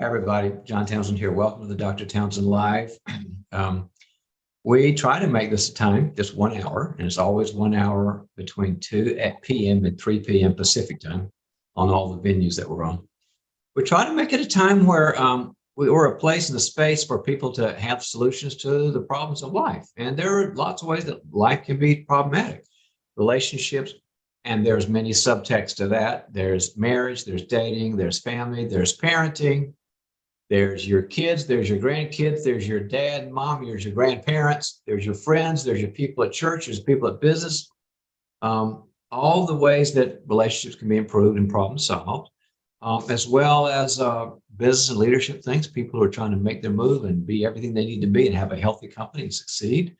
Everybody, John Townsend here. Welcome to the Dr. Townsend Live. We try to make this time just 1 hour, and it's always 1 hour between 2 p.m. and 3 p.m. Pacific time on all the venues that we're on. We try to make it a time where we're a place and a space for people to have solutions to the problems of life. And there are lots of ways that life can be problematic. Relationships, and there's many subtexts to that. There's marriage, there's dating, there's family, there's parenting. There's your kids, there's your grandkids, there's your dad, mom, there's your grandparents, there's your friends, there's your people at church, there's people at business. All the ways that relationships can be improved and problem solved, as well as business and leadership things, people who are trying to make their move and be everything they need to be and have a healthy company and succeed,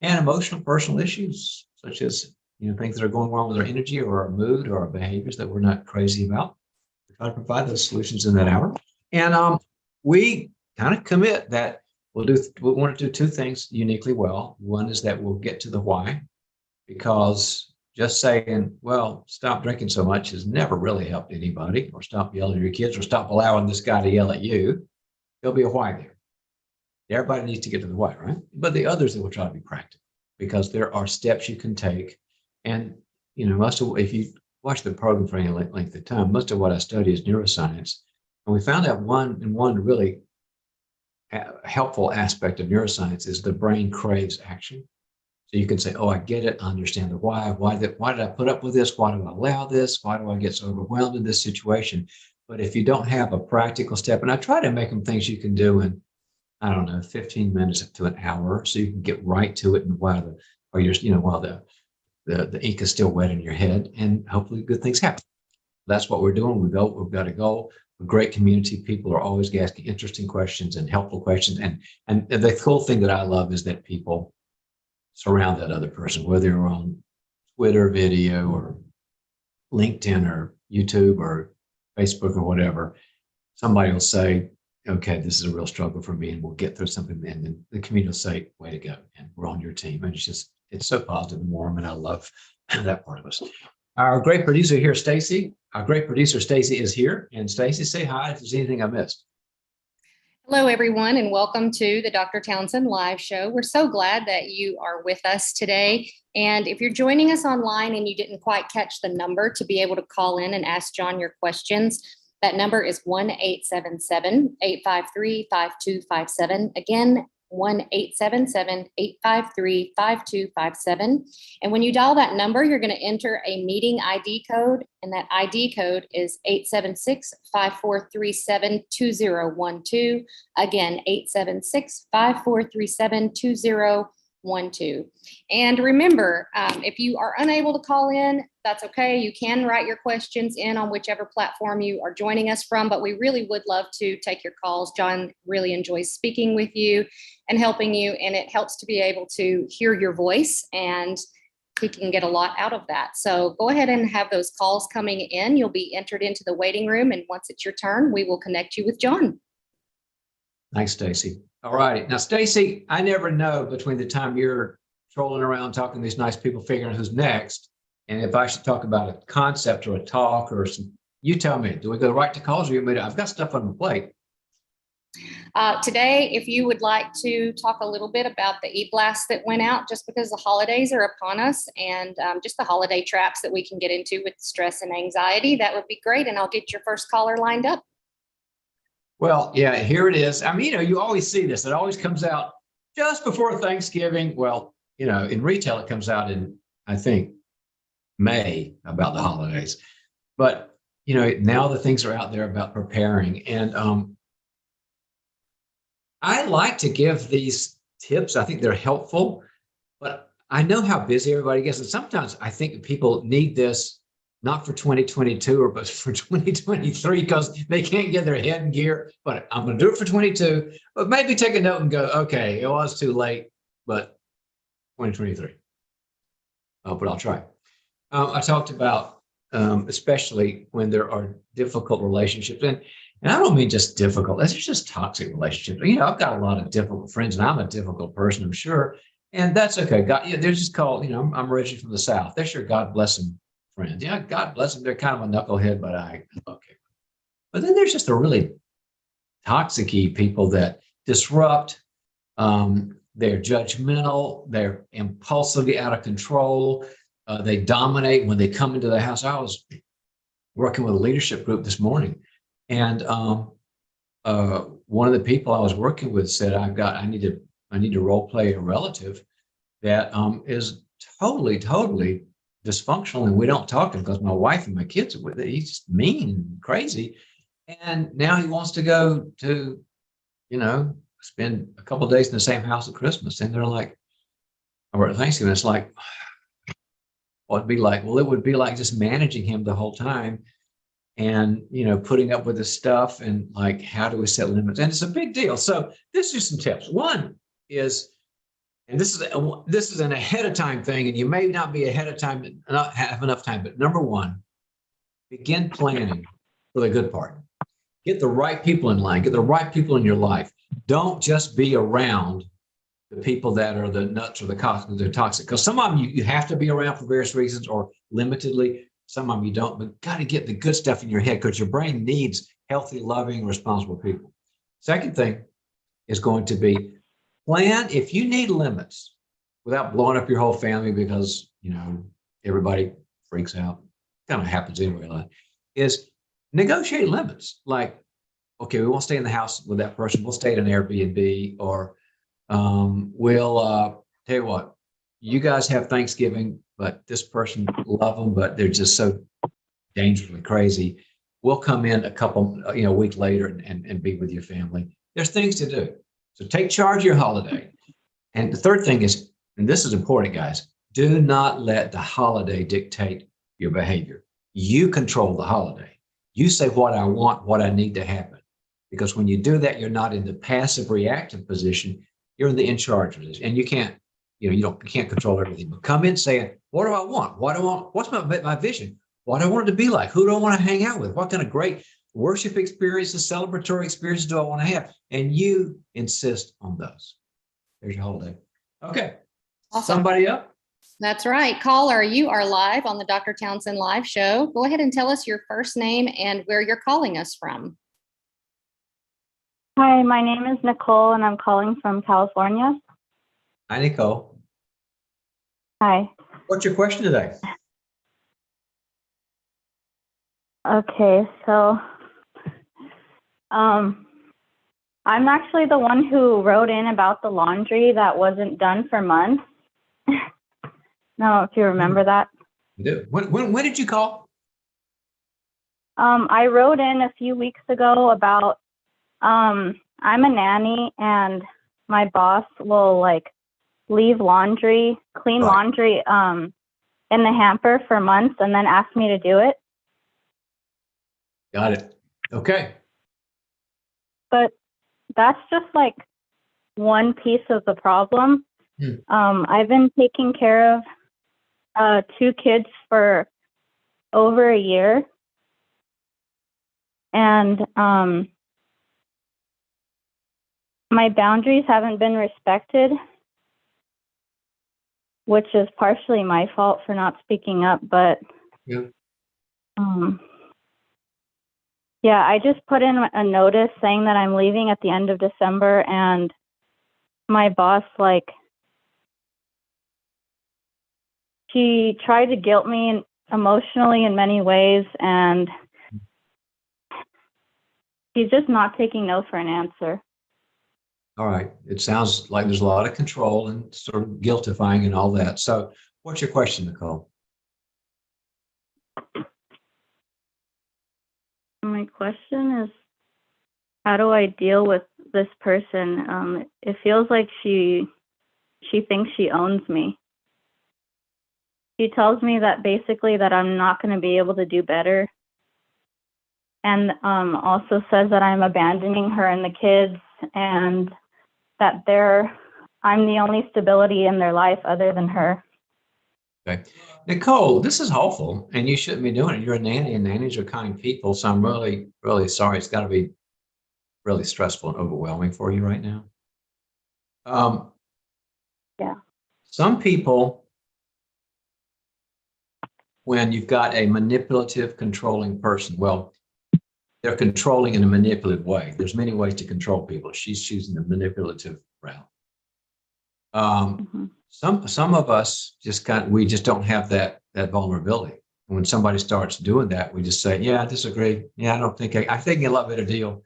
and emotional, personal issues, such as things that are going wrong with our energy or our mood or our behaviors that we're not crazy about. We try to provide those solutions in that hour. And we kind of commit that we want to do two things uniquely well. One is that we'll get to the why, because just saying, well, stop drinking so much has never really helped anybody, or stop yelling at your kids, or stop allowing this guy to yell at you. There'll be a why there. Everybody needs to get to the why, right? But the others that will try to be practical, because there are steps you can take. And, if you watch the program for any length of time, most of what I study is neuroscience. And we found out one really helpful aspect of neuroscience is the brain craves action. So you can say, oh, I get it. I understand the why. Why did I put up with this? Why do I allow this? Why do I get so overwhelmed in this situation? But if you don't have a practical step, and I try to make them things you can do in, 15 minutes to an hour, so you can get right to it, and while the ink is still wet in your head, and hopefully good things happen. That's what we're doing. We've got a goal. A great community. People are always asking interesting questions and helpful questions. And the cool thing that I love is that people surround that other person, whether you're on Twitter video or LinkedIn or YouTube or Facebook or whatever. Somebody will say, okay, this is a real struggle for me, and we'll get through something. And then the community will say, way to go. And we're on your team. And it's so positive and warm. And I love that part of us. Our great producer here, Stacy. Our great producer, Stacy, is here. And Stacy, say hi if there's anything I missed. Hello, everyone, and welcome to the Dr. Townsend Live Show. We're so glad that you are with us today. And if you're joining us online and you didn't quite catch the number to be able to call in and ask John your questions, that number is 1-877-853-5257. Again, 1-877-853-5257. And when you dial that number, you're going to enter a meeting ID code, and that ID code is 876-5437-2012. Again, 876-5437-2012. And remember, if you are unable to call in, that's okay. You can write your questions in on whichever platform you are joining us from, but we really would love to take your calls. John really enjoys speaking with you and helping you, and it helps to be able to hear your voice, and he can get a lot out of that. So go ahead and have those calls coming in. You'll be entered into the waiting room, and once it's your turn, we will connect you with John. Thanks, Stacy. All righty. Now, Stacy, I never know between the time you're trolling around talking to these nice people, figuring out who's next, and if I should talk about a concept or a talk or some. You tell me. Do we go right to calls, or I've got stuff on the plate. Today, if you would like to talk a little bit about the e-blast that went out, just because the holidays are upon us, and just the holiday traps that we can get into with stress and anxiety, that would be great. And I'll get your first caller lined up. Well, yeah, here it is. You always see this. It always comes out just before Thanksgiving. Well, in retail, it comes out in, I think, May, about the holidays. But, now the things are out there about preparing. And I like to give these tips. I think they're helpful, but I know how busy everybody gets. And sometimes I think people need this not for 2022 but for 2023, because they can't get their head in gear. But I'm going to do it for 22, but maybe take a note and go, okay, it was too late, but 2023. But I'll try. I talked about, especially when there are difficult relationships, and I don't mean just difficult, it's just toxic relationships. I've got a lot of difficult friends, and I'm a difficult person, I'm sure. And that's okay. God, they're just called, I'm originally from the South. They're sure God bless them friends. Yeah, God bless them. They're kind of a knucklehead, but okay. But then there's just a really toxic people that disrupt. They're judgmental. They're impulsively out of control. They dominate when they come into the house. I was working with a leadership group this morning, and one of the people I was working with said, I need to role play a relative that is totally dysfunctional, and we don't talk to him because my wife and my kids are with it. He's just mean and crazy. And now he wants to go to, spend a couple of days in the same house at Christmas. And they're like, or at Thanksgiving, it's like, what it'd be like? Well, it would be like just managing him the whole time and, putting up with his stuff and like, how do we set limits? And it's a big deal. So this is some tips. One is, and this is an ahead of time thing, and you may not be ahead of time, not have enough time, but number one, begin planning for the good part. Get the right people in line, get the right people in your life. Don't just be around the people that are the nuts or the toxic, because some of them you have to be around for various reasons or limitedly. Some of them you don't, but got to get the good stuff in your head because your brain needs healthy, loving, responsible people. Second thing is going to be plan if you need limits without blowing up your whole family because, everybody freaks out. Kind of happens anyway. Is negotiate limits. Like, okay, we won't stay in the house with that person. We'll stay at an Airbnb, or we'll tell you what, you guys have Thanksgiving, but this person, love them, but they're just so dangerously crazy. We'll come in a week later and be with your family. There's things to do. So take charge of your holiday. And the third thing is, and this is important, guys, do not let the holiday dictate your behavior. You control the holiday. You say what I want, what I need to happen. Because when you do that, you're not in the passive reactive position. You're in the in charge position. And you can't control everything. But come in saying, what do I want? What do I want? What's my vision? What do I want it to be like? Who do I want to hang out with? What kind of great worship experiences, celebratory experiences do I want to have? And you insist on those. There's your holiday. Okay. Awesome. Somebody up? That's right. Caller, you are live on the Dr. Townsend live show. Go ahead and tell us your first name and where you're calling us from. Hi, my name is Nicole, and I'm calling from California. Hi, Nicole. Hi. What's your question today? Okay, so I'm actually the one who wrote in about the laundry that wasn't done for months. No, if you remember that. I do. When did you call? I wrote in a few weeks ago about I'm a nanny, and my boss will leave laundry, clean laundry in the hamper for months and then ask me to do it. Got it. Okay. But that's just one piece of the problem. I've been taking care of 2 kids for over a year. And my boundaries haven't been respected, which is partially my fault for not speaking up. But yeah, I just put in a notice saying that I'm leaving at the end of December, and my boss, she tried to guilt me emotionally in many ways, and she's just not taking no for an answer. All right. It sounds like there's a lot of control and sort of guiltifying and all that. So what's your question, Nicole? My question is, how do I deal with this person? It feels like she thinks she owns me. She tells me that basically that I'm not going to be able to do better. And also says that I'm abandoning her and the kids, and that I'm the only stability in their life other than her. Okay. Nicole, this is awful, and you shouldn't be doing it. You're a nanny, and nannies are kind people. So I'm really, really sorry. It's got to be really stressful and overwhelming for you right now. Yeah. Some people, when you've got a manipulative, controlling person, well, they're controlling in a manipulative way. There's many ways to control people. She's choosing the manipulative route. Some of us we just don't have that vulnerability. And when somebody starts doing that, we just say, yeah, I disagree. Yeah, I don't think I think a lot better deal.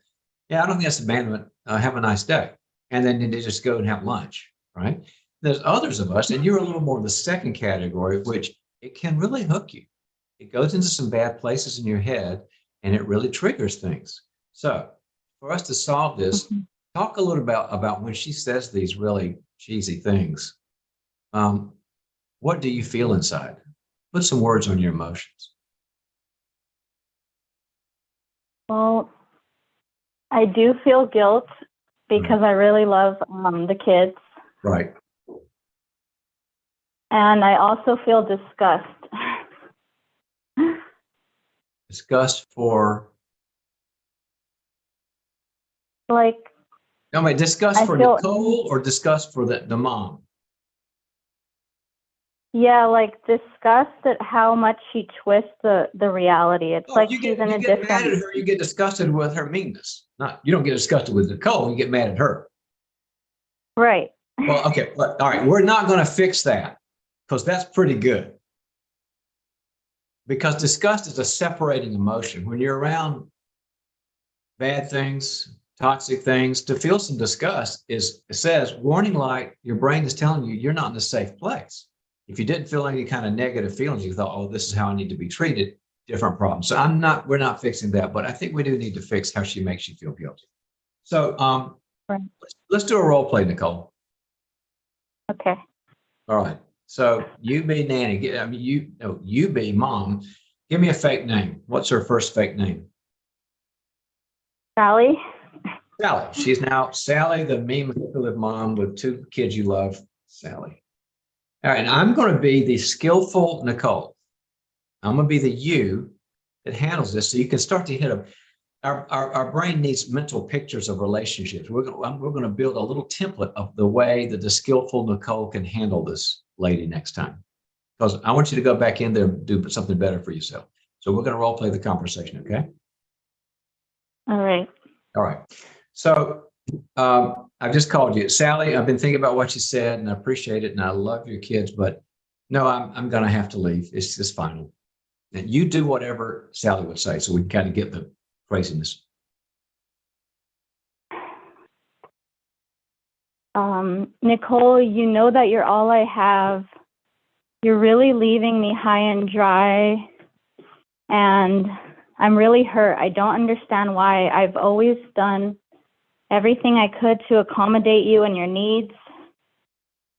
Yeah, I don't think that's abandonment. Have a nice day. And then they just go and have lunch, right? There's others of us, and you're a little more in the second category, which it can really hook you. It goes into some bad places in your head, and it really triggers things. So for us to solve this, talk a little about when she says these really cheesy things. What do you feel inside? Put some words on your emotions. Well, I do feel guilt because I really love the kids. Right. And I also feel disgust. Disgust for? Like, No, wait, disgust for Nicole or disgust for the mom? Yeah, like disgust at how much she twists the reality. It's like she's in a different. You get mad at her, you get disgusted with her meanness. You don't get disgusted with Nicole, you get mad at her. Right. Well, okay, all right, we're not going to fix that because that's pretty good. Because disgust is a separating emotion. When you're around bad things, toxic things, to feel some disgust it says warning light, your brain is telling you you're not in a safe place. If you didn't feel any kind of negative feelings, you thought, oh, this is how I need to be treated, different problem. So we're not fixing that, but I think we do need to fix how she makes you feel guilty. So right. let's do a role play, Nicole. Okay. All right. So you be Nanny. You be Mom. Give me a fake name. What's her first fake name? Sally. Sally. She's now Sally, the mean, manipulative mom with two kids you love, Sally. All right, and I'm going to be the skillful Nicole. I'm going to be the you that handles this so you can start to hit them. Our brain needs mental pictures of relationships. We're going to build a little template of the way that the skillful Nicole can handle this lady next time. Because I want you to go back in there and do something better for yourself. So we're going to role play the conversation, okay? All right. All right. So I've just called you. Sally, I've been thinking about what you said, and I appreciate it, and I love your kids, but no, I'm going to have to leave. It's just final. And you do whatever Sally would say, so we can kind of get the craziness. Nicole, you know that you're all I have. You're really leaving me high and dry, and I'm really hurt. I don't understand why. I've always done everything I could to accommodate you and your needs,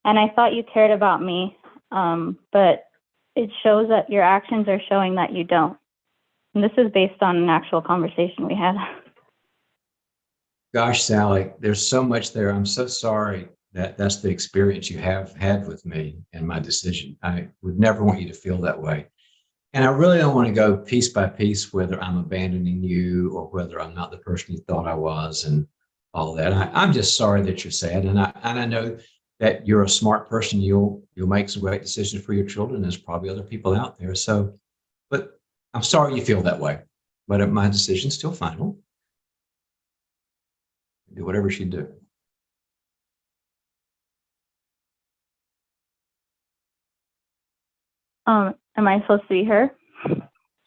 and I thought you cared about me, but it shows that your actions are showing that you don't. And this is based on an actual conversation we had. Gosh, Sally, there's so much there. I'm so sorry that that's the experience you have had with me and my decision. I would never want you to feel that way. And I really don't want to go piece by piece whether I'm abandoning you or whether I'm not the person you thought I was and all that. I'm just sorry that you're sad. And I know that you're a smart person. You'll make some great decisions for your children. There's probably other people out there. So, but I'm sorry you feel that way. But my decision's still final. Do whatever she do. Am I supposed to be her?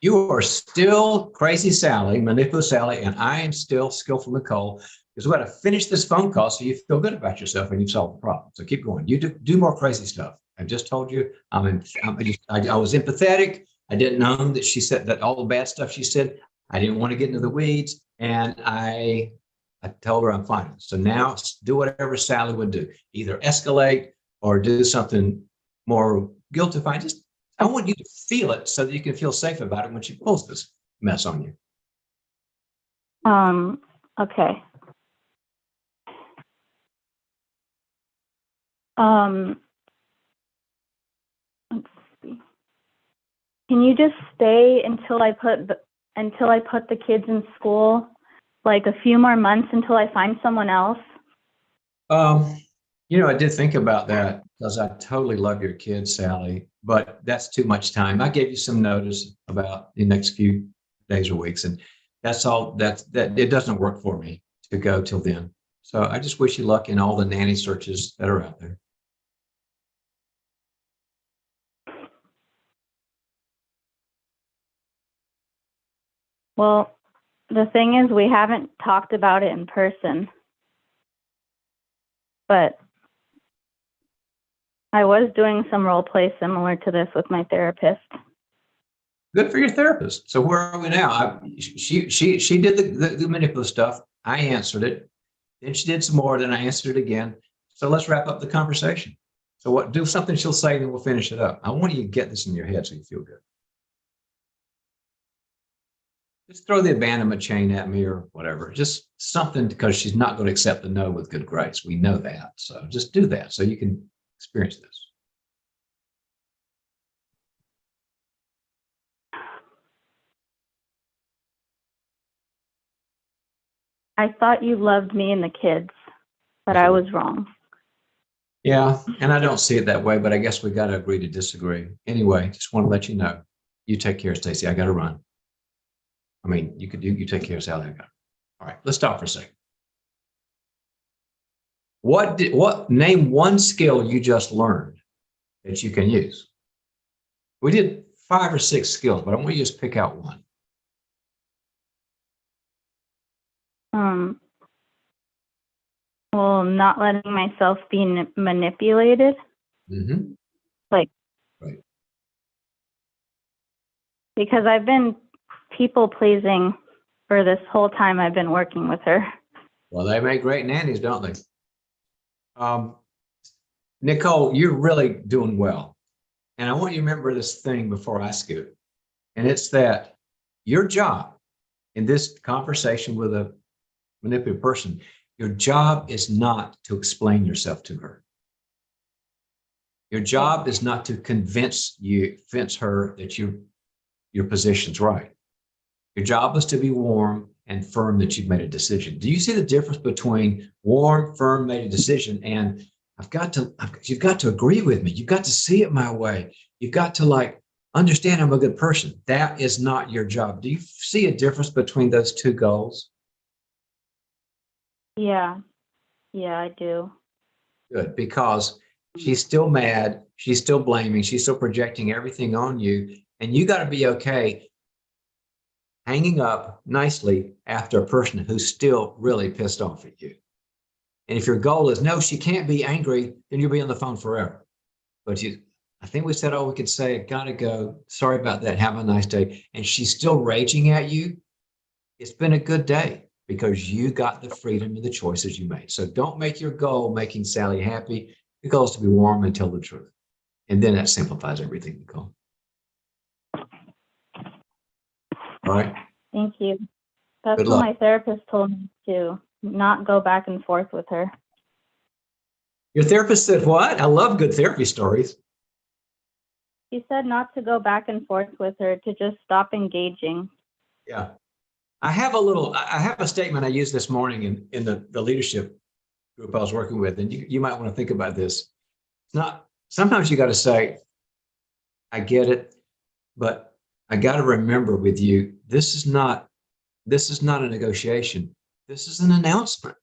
You are still crazy Sally, manipulative Sally, and I am still skillful Nicole, because we've got to finish this phone call so you feel good about yourself and you've solved the problem. So keep going. You do more crazy stuff. I just told you I was empathetic. I didn't know that she said that all the bad stuff she said. I didn't want to get into the weeds, and I told her I'm fine. So now do whatever Sally would do. Either escalate or do something more guilt-defying. I want you to feel it so that you can feel safe about it when she pulls this mess on you. Okay. Let's see. Can you just stay until I put the kids in school, like a few more months until I find someone else? I did think about that because I totally love your kids, Sally, but that's too much time. I gave you some notice about the next few days or weeks, and That's all. That it doesn't work for me to go till then. So I just wish you luck in all the nanny searches that are out there. Well, the thing is, we haven't talked about it in person, but I was doing some role play similar to this with my therapist. Good for your therapist. So where are we now? She did the manipulative stuff. I answered it. Then she did some more. Then I answered it again. So let's wrap up the conversation. So what? Do something she'll say, then we'll finish it up. I want you to get this in your head so you feel good. Just throw the abandonment chain at me or whatever. Just something, because she's not going to accept the no with good grace. We know that. So just do that so you can experience this. I thought you loved me and the kids, but I was wrong. Yeah, and I don't see it that way, but I guess we got to agree to disagree. Anyway, just want to let you know. You take care, Stacy. I got to run. I mean, you take care, Sally. I got it. All right, let's stop for a second. Name one skill you just learned that you can use? We did 5 or 6 skills, but I want you to just pick out one. Well, not letting myself be manipulated. Mm-hmm. Like, right. Because I've been people pleasing for this whole time I've been working with her. Well, they make great nannies, don't they? Nicole, you're really doing well. And I want you to remember this thing before I scoot. And it's that your job in this conversation with a manipulative person, your job is not to explain yourself to her. Your job is not to convince her that your position's right. Your job is to be warm and firm that you've made a decision. Do you see the difference between warm, firm, made a decision, and you've got to agree with me. You've got to see it my way. You've got to understand I'm a good person. That is not your job. Do you see a difference between those two goals? Yeah, I do. Good, because she's still mad. She's still blaming. She's still projecting everything on you. And you got to be okay hanging up nicely after a person who's still really pissed off at you. And if your goal is, no, she can't be angry, then you'll be on the phone forever. But I think we said all we could say. Gotta go. Sorry about that. Have a nice day. And she's still raging at you. It's been a good day because you got the freedom and the choices you made. So don't make your goal making Sally happy. Your goal is to be warm and tell the truth. And then that simplifies everything, Nicole. All right. Thank you. That's Good what luck. my therapist told me to not go back and forth with her. Your therapist said what? I love good therapy stories. She said not to go back and forth with her, to just stop engaging. Yeah. I have a statement I used this morning in the leadership group I was working with, and you might want to think about this. It's not, sometimes you got to say, I get it, but I got to remember with you, this is not a negotiation. This is an announcement.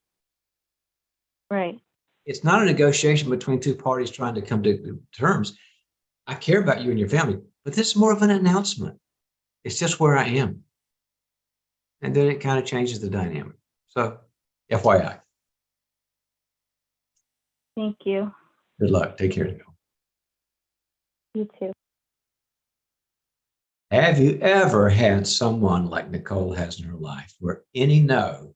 Right. It's not a negotiation between two parties trying to come to terms. I care about you and your family, but this is more of an announcement. It's just where I am. And then it kind of changes the dynamic. So, FYI. Thank you. Good luck. Take care, Nicole. You too. Have you ever had someone like Nicole has in her life where any no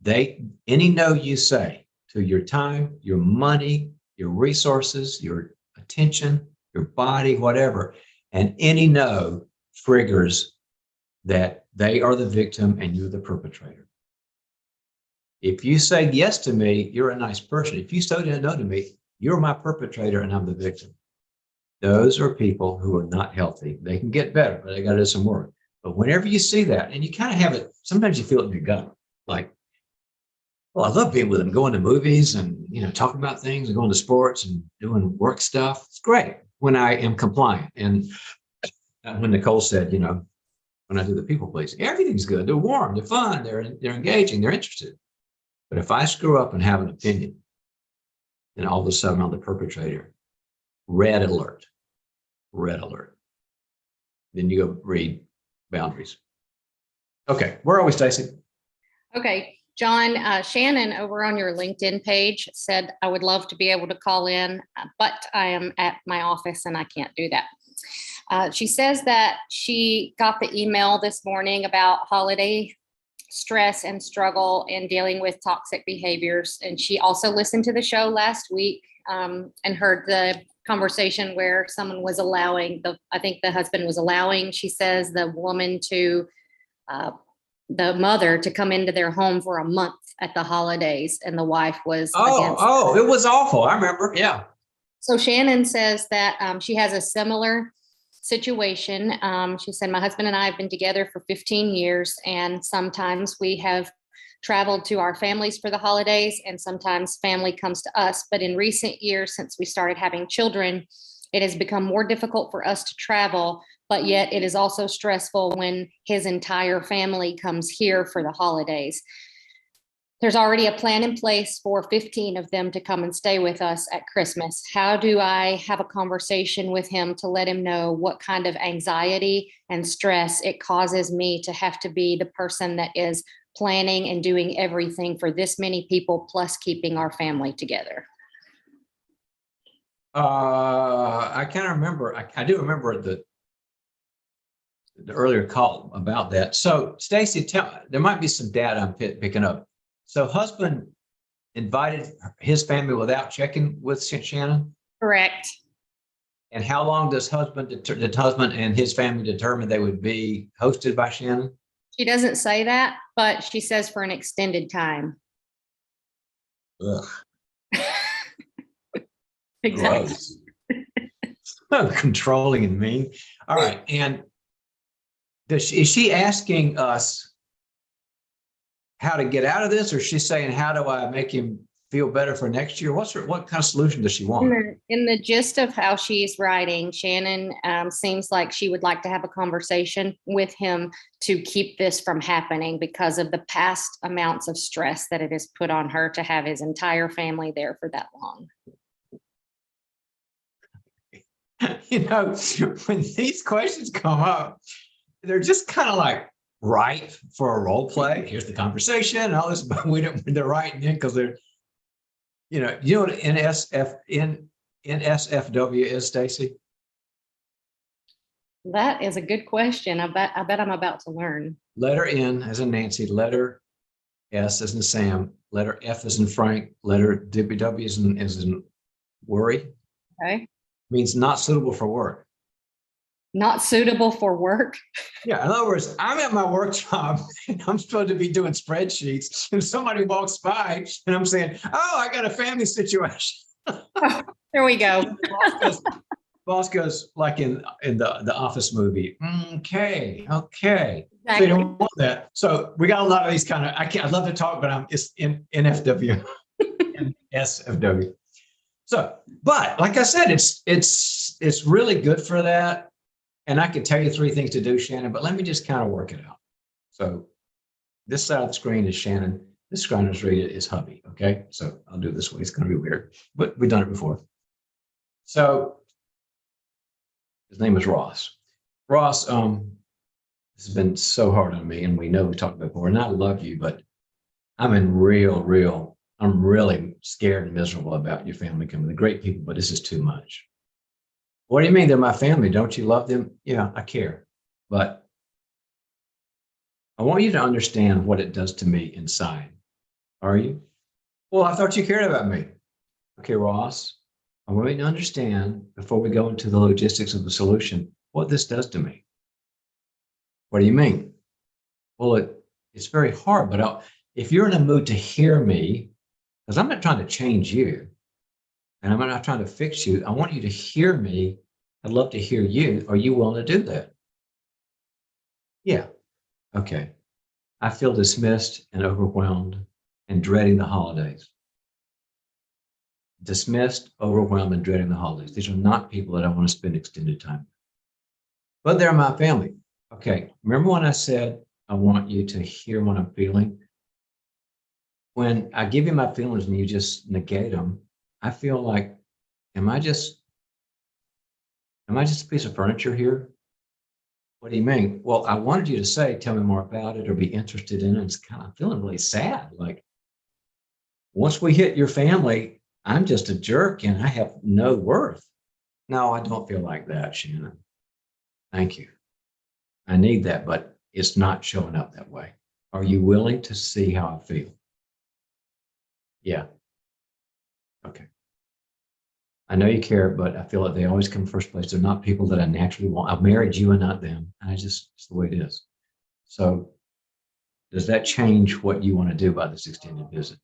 you say to your time, your money, your resources, your attention, your body, whatever, and any no triggers that they are the victim and you're the perpetrator? If you say yes to me, you're a nice person. If you say no to me, you're my perpetrator and I'm the victim. Those are people who are not healthy. They can get better, but they got to do some work. But whenever you see that, and you kind of have it, sometimes you feel it in your gut, like, well, I love being with them, going to movies and, talking about things and going to sports and doing work stuff. It's great when I am compliant. And when Nicole said, when I do the people pleasing. Everything's good. They're warm, they're fun, they're engaging, they're interested. But if I screw up and have an opinion, then all of a sudden I'm the perpetrator. Red alert. Red alert. Then you go read boundaries. Okay, where are we, Stacy? Okay, John, Shannon over on your LinkedIn page said, I would love to be able to call in, but I am at my office and I can't do that. She says that she got the email this morning about holiday stress and struggle in dealing with toxic behaviors. And she also listened to the show last week and heard the conversation where someone was allowing I think the husband was allowing, she says, the woman to, the mother to come into their home for a month at the holidays, and the wife was against it was awful. I remember. Yeah. So Shannon says that she has a similar situation. She said, my husband and I have been together for 15 years, and sometimes we have traveled to our families for the holidays, and sometimes family comes to us. But in recent years, since we started having children, it has become more difficult for us to travel, but yet it is also stressful when his entire family comes here for the holidays. There's already a plan in place for 15 of them to come and stay with us at Christmas. How do I have a conversation with him to let him know what kind of anxiety and stress it causes me to have to be the person that is planning and doing everything for this many people, plus keeping our family together? I can't remember. I do remember the earlier call about that. So Stacy, there might be some data I'm picking up. So husband invited his family without checking with Shannon? Correct. And how long does husband and his family determine they would be hosted by Shannon? She doesn't say that, but she says for an extended time. Ugh. Exactly. So controlling and mean. All right. And is she asking us how to get out of this, or is she saying, how do I make him feel better for next year? What kind of solution does she want? In the gist of how she's writing, Shannon seems like she would like to have a conversation with him to keep this from happening because of the past amounts of stress that it has put on her to have his entire family there for that long. You know, when these questions come up, they're just kind of like ripe for a role play. Here's the conversation and all this, but they're writing in because they're, you know what NSFW is, Stacy? That is a good question. I bet I'm about to learn. Letter N as in Nancy, letter S as in Sam, letter F as in Frank, letter W as in worry. Okay. Means not suitable for work. Not suitable for work. Yeah, in other words, I'm at my work job and I'm supposed to be doing spreadsheets, and somebody walks by and I'm saying, oh, I got a family situation. Oh, there we go. Boss goes like in the Office movie. Okay. Exactly. So you don't want that. So we got a lot of these kind of, I'd love to talk, but it's in NFW and SFW. So, but like I said, it's really good for that. And I could tell you 3 things to do, Shannon, but let me just kind of work it out. So this side of the screen is Shannon. This screen is hubby. Okay. So I'll do it this way. It's going to be weird, but we've done it before. So his name is Ross. Ross, this has been so hard on me, and we know we talked before, and I love you, but I'm in I'm really scared and miserable about your family coming. They're great people, but this is too much. What do you mean they're my family? Don't you love them? Yeah, I care. But I want you to understand what it does to me inside. Are you? Well, I thought you cared about me. Okay, Ross, I want you to understand before we go into the logistics of the solution, what this does to me. What do you mean? Well, it's very hard, but if you're in a mood to hear me, because I'm not trying to change you, and I'm not trying to fix you. I want you to hear me. I'd love to hear you. Are you willing to do that? Yeah. Okay. I feel dismissed and overwhelmed and dreading the holidays. Dismissed, overwhelmed, and dreading the holidays. These are not people that I want to spend extended time with. But they're my family. Okay, remember when I said I want you to hear what I'm feeling? When I give you my feelings and you just negate them, I feel like, am I just a piece of furniture here? What do you mean? Well, I wanted you to say, tell me more about it or be interested in it. It's kind of feeling really sad. Like once we hit your family, I'm just a jerk and I have no worth. No, I don't feel like that, Shannon. Thank you. I need that, but it's not showing up that way. Are you willing to see how I feel? Yeah. Okay. I know you care, but I feel like they always come first place. They're not people that I naturally want. I've married you and not them. And it's the way it is. So does that change what you want to do by this extended visit?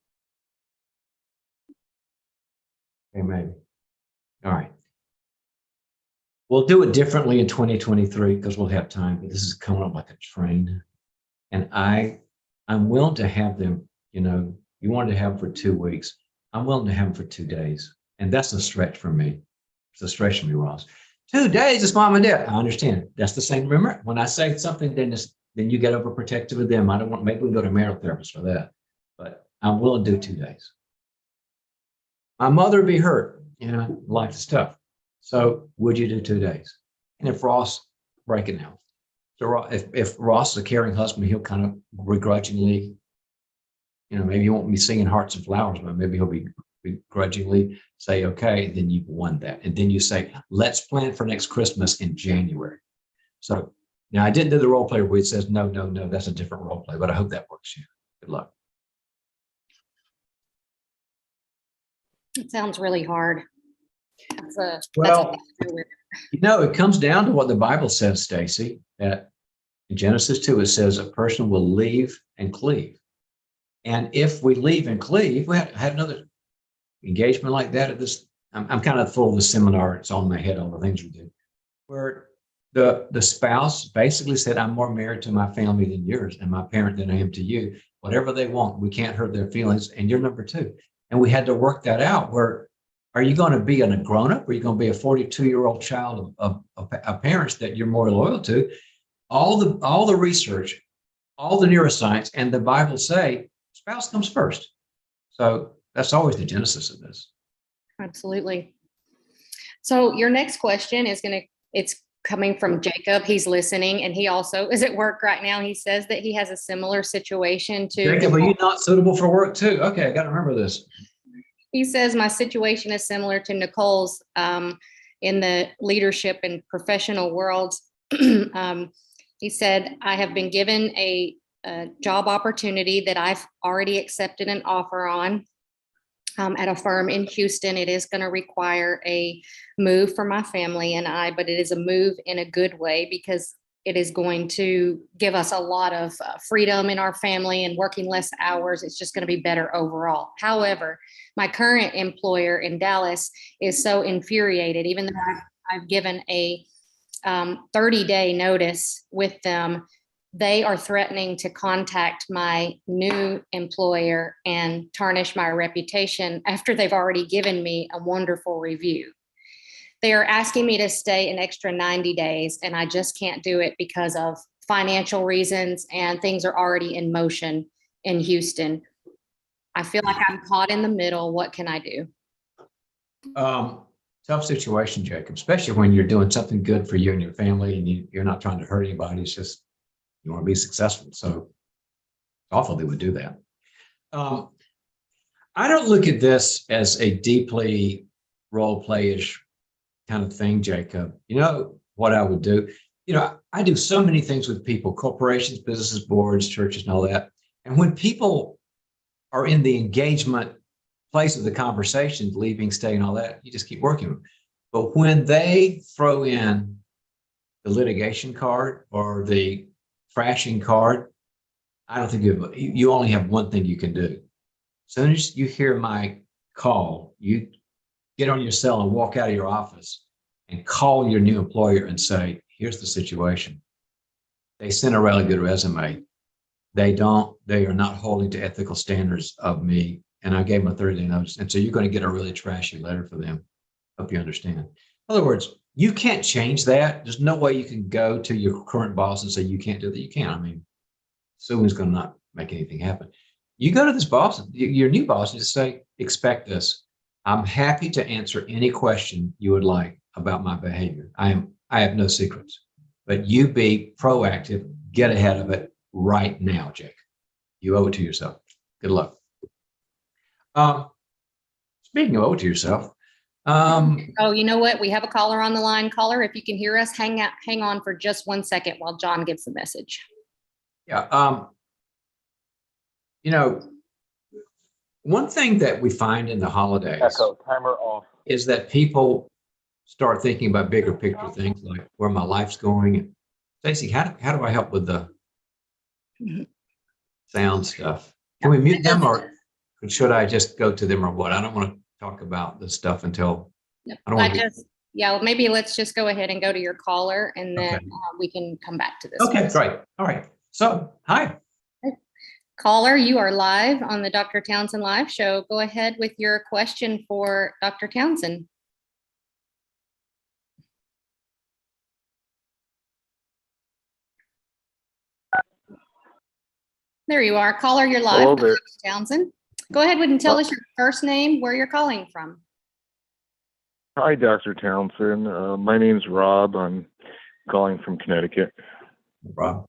Okay, maybe. All right. We'll do it differently in 2023 because we'll have time, but this is coming up like a train. And I'm willing to have them, you wanted to have them for 2 weeks. I'm willing to have them for 2 days. And that's a stretch for me. It's a stretch for me, Ross. 2 days is mom and dad. I understand. That's the same. Remember, when I say something, then you get overprotective of them. I don't want, maybe we can go to a marital therapist for that. But I'm willing to do 2 days. My mother would be hurt. Life is tough. So would you do 2 days? And if Ross, break it now. So if Ross is a caring husband, he'll kind of begrudgingly, maybe he won't be singing Hearts and Flowers, but maybe he'll be begrudgingly say, okay, then you've won that. And then you say, let's plan for next Christmas in January. So now I didn't do the role play where it says, no, that's a different role play, but I hope that works. Good luck. It sounds really hard. Well, it comes down to what the Bible says, Stacy, that in Genesis 2, it says a person will leave and cleave. And if we leave and cleave, we had another engagement like that at this. I'm kind of full of the seminar. It's on my head, all the things we do, where the spouse basically said, I'm more married to my family than yours and my parent than I am to you. Whatever they want, we can't hurt their feelings. And you're number 2. And we had to work that out where, are you going to be a grown-up or are you going to be a 42-year-old child of parents that you're more loyal to? All the research, all the neuroscience, and the Bible say spouse comes first. So that's always the genesis of this. Absolutely. So your next question it's coming from Jacob. He's listening and he also is at work right now. He says that he has a similar situation to Jacob. Are you not suitable for work too? Okay, I got to remember this. He says, my situation is similar to Nicole's in the leadership and professional worlds. He said, I have been given a job opportunity that I've already accepted an offer on at a firm in Houston. It is going to require a move for my family and I, but it is a move in a good way because it is going to give us a lot of freedom in our family and working less hours. It's just going to be better overall. However, my current employer in Dallas is so infuriated, even though I've given a 30-day notice with them, they are threatening to contact my new employer and tarnish my reputation after they've already given me a wonderful review. They are asking me to stay an extra 90 days, and I just can't do it because of financial reasons and things are already in motion in Houston. I feel like I'm caught in the middle. What can I do? Tough situation, Jacob, especially when you're doing something good for you and your family and you're not trying to hurt anybody. It's just, you want to be successful. So it's awful they would do that. I don't look at this as a deeply role play-ish kind of thing, Jacob. You know what I would do? I do so many things with people, corporations, businesses, boards, churches, and all that. And when people are in the engagement place of the conversation, leaving, staying, all that, you just keep working with them. But when they throw in the litigation card or the thrashing card, I don't think you only have one thing you can do. As soon as you hear my call, you get on your cell and walk out of your office and call your new employer and say, here's the situation. They sent a really good resume. They are not holding to ethical standards of me. And I gave them a 30-day notice. And so you're going to get a really trashy letter for them. Hope you understand. In other words, You can't change that. There's no way you can go to your current boss and say, you can't do that. You can't. I mean, someone's going to not make anything happen. You go to this boss, your new boss, and just say, expect this. I'm happy to answer any question you would like about my behavior. I have no secrets, but you be proactive, get ahead of it right now, Jake. You owe it to yourself. Good luck. Speaking of owe it to yourself, Oh, you know what? We have a caller on the line. Caller, if you can hear us, hang on for just 1 second while John gives the message. yeah, you know, one thing that we find in the holidays Echo, timer off. is that people start thinking about bigger picture things like where my life's going. Stacey, how do I help with the sound stuff? Can we mute them or should I just go to them or what? I don't want to talk about this stuff until I don't want to. Yeah, maybe let's just go ahead and go to your caller and then Okay. we can come back to this. Okay, one. great. All right. So, hi. Caller, you are live on the Dr. Townsend Live Show. Go ahead with your question for Dr. Townsend. There you are. Caller, you're live. Hello there. Dr. Townsend. Go ahead and tell us your first name, where you're calling from. Hi, Dr. Townsend. My name's Rob. I'm calling from Connecticut. Rob.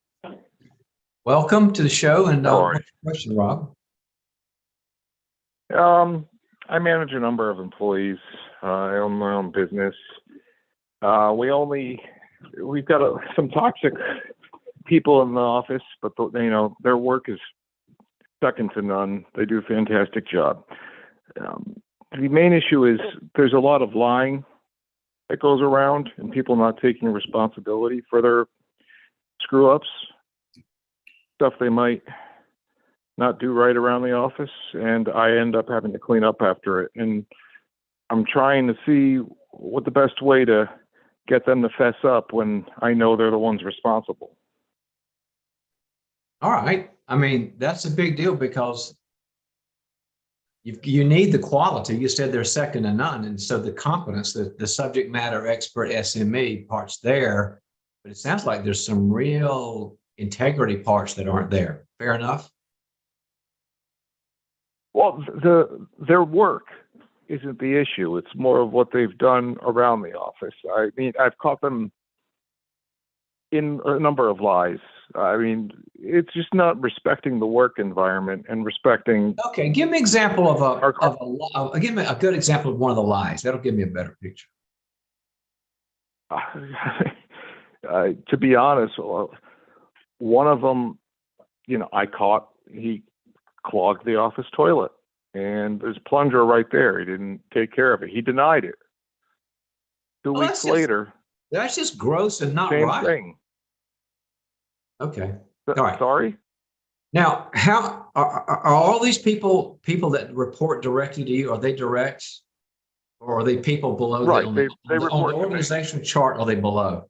Welcome to the show. And How are what's your question, Rob? I manage a number of employees. I own my own business. We've got some toxic people in the office, but their work is second to none. They do a fantastic job. The main issue is there's a lot of lying that goes around and people not taking responsibility for their screw ups, stuff they might not do right around the office, and I end up having to clean up after it. And I'm trying to see what the best way to get them to fess up when I know they're the ones responsible. All right. I mean, that's a big deal because you need the quality. You said they're second to none. And so the competence, the subject matter expert SME part's there, but it sounds like there's some real integrity parts that aren't there. Fair enough? Well, their work isn't the issue. It's more of what they've done around the office. I mean, I've caught them in a number of lies. I mean, it's just not respecting the work environment and respecting. Okay, give me an example give me a good example of one of the lies. That'll give me a better picture. To be honest, one of them, I caught, he clogged the office toilet and there's a plunger right there. He didn't take care of it. He denied it. 2 weeks later. That's just gross and not same right. thing. Okay. All right. Sorry? Now, how are all these people that report directly to you? Are they direct, or are they people below? Right. On They the report to me. organizational chart? Are they below?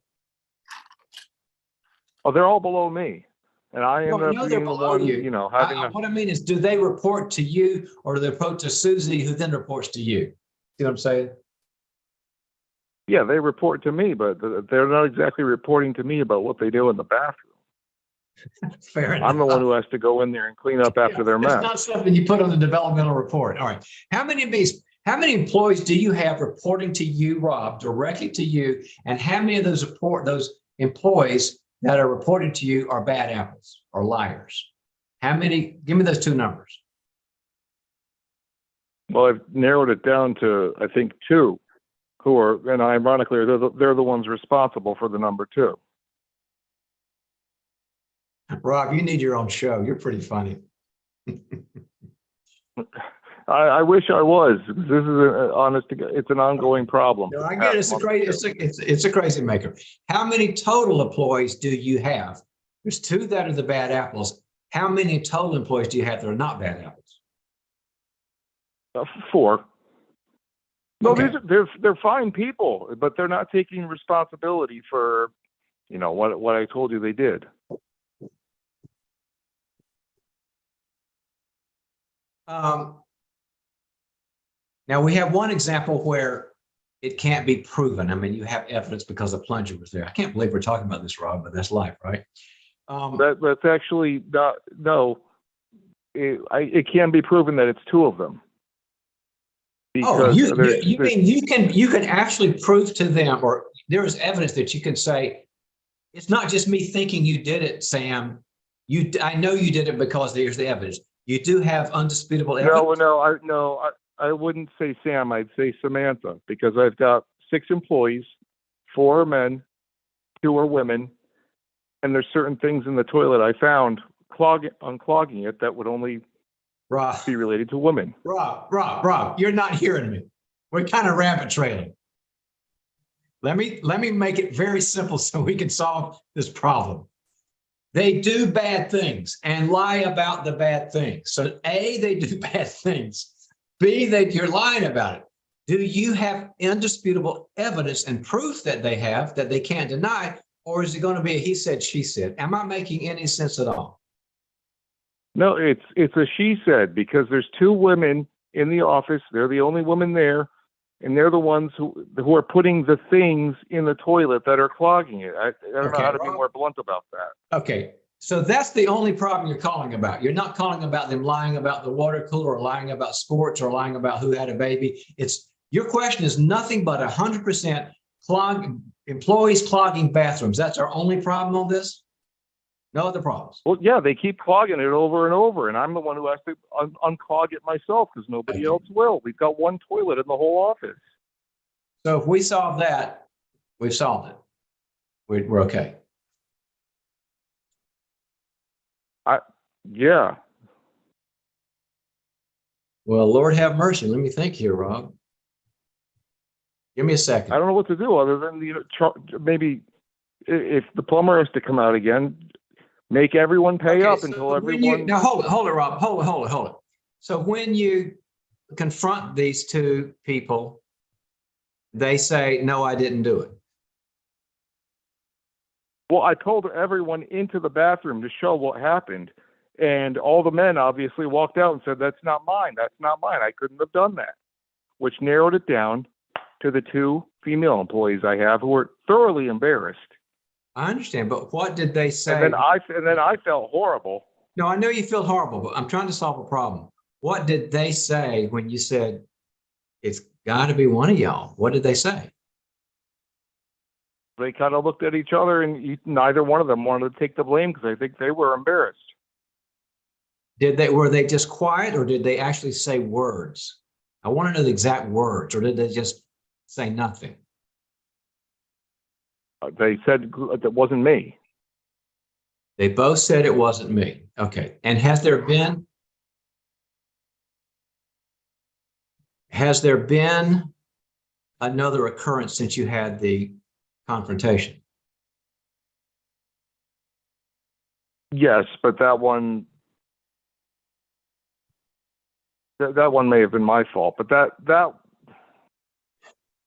Oh, they're all below me, and I end up they're being the below one, you. having. What I mean is, do they report to you, or do they report to Susie, who then reports to you? See what I'm saying? Yeah, they report to me, but they're not exactly reporting to me about what they do in the bathroom. Fair enough. I'm the one who has to go in there and clean up after their mess. It's not something you put on the developmental report. All right. How many employees do you have reporting to you, Rob, directly to you? And how many of those employees that are reporting to you are bad apples or liars? How many? Give me those two numbers. Well, I've narrowed it down to, I think, 2, who are, and ironically, they're the ones responsible for the number 2. Rob, you need your own show. You're pretty funny. I wish I was. This is it's an ongoing problem. No, I get it. It's a crazy maker. How many total employees do you have? There's 2 that are the bad apples. How many total employees do you have that are not bad apples? 4. No, Okay. they're fine people, but they're not taking responsibility for, what I told you they did. Now we have one example where it can't be proven. I mean, you have evidence because the plunger was there. I can't believe we're talking about this, Rob, but that's life, right? That's actually not, no. It can be proven that it's two of them. Oh, Because you mean you can actually prove to them, or there is evidence that you can say, it's not just me thinking you did it, Sam. I know you did it because there's the evidence. You do have undisputable evidence. I wouldn't say Sam. I'd say Samantha, because I've got 6 employees, 4 are men, 2 are women, and there's certain things in the toilet I found unclogging it that would only Rob, be related to women. Rob, you're not hearing me. We're kind of rabbit trailing. Let me make it very simple so we can solve this problem. They do bad things and lie about the bad things. So A, they do bad things. B, you're lying about it. Do you have indisputable evidence and proof that they have that they can't deny? Or is it going to be a he said, she said? Am I making any sense at all? No, it's a she said, because there's 2 women in the office. They're the only women there, and they're the ones who are putting the things in the toilet that are clogging it. I don't know how to be more blunt about that. Okay, so that's the only problem you're calling about. You're not calling about them lying about the water cooler or lying about sports or lying about who had a baby. Your question is nothing but 100% employees clogging bathrooms. That's our only problem on this? No other problems? Well, yeah, they keep clogging it over and over, and I'm the one who has to unclog it myself because nobody else will. We've got 1 toilet in the whole office. So if we solve that, we've solved it. We're okay. Yeah. Well, Lord have mercy. Let me think here, Rob. Give me a second. I don't know what to do other than maybe if the plumber has to come out again, make everyone pay up until everyone. Now hold it, Rob. Hold it. So when you confront these 2 people, they say, "No, I didn't do it." Well, I told everyone into the bathroom to show what happened, and all the men obviously walked out and said, "That's not mine. That's not mine. I couldn't have done that," which narrowed it down to the 2 female employees I have who were thoroughly embarrassed. I understand, but what did they say? And then I felt horrible. No, I know you feel horrible, but I'm trying to solve a problem. What did they say when you said, it's got to be one of y'all? What did they say? They kind of looked at each other, and neither one of them wanted to take the blame because I think they were embarrassed. Were they just quiet, or did they actually say words? I want to know the exact words, or did they just say nothing? They said it wasn't me. They both said it wasn't me. Okay. And has there been another occurrence since you had the confrontation? Yes, but that one may have been my fault. But that.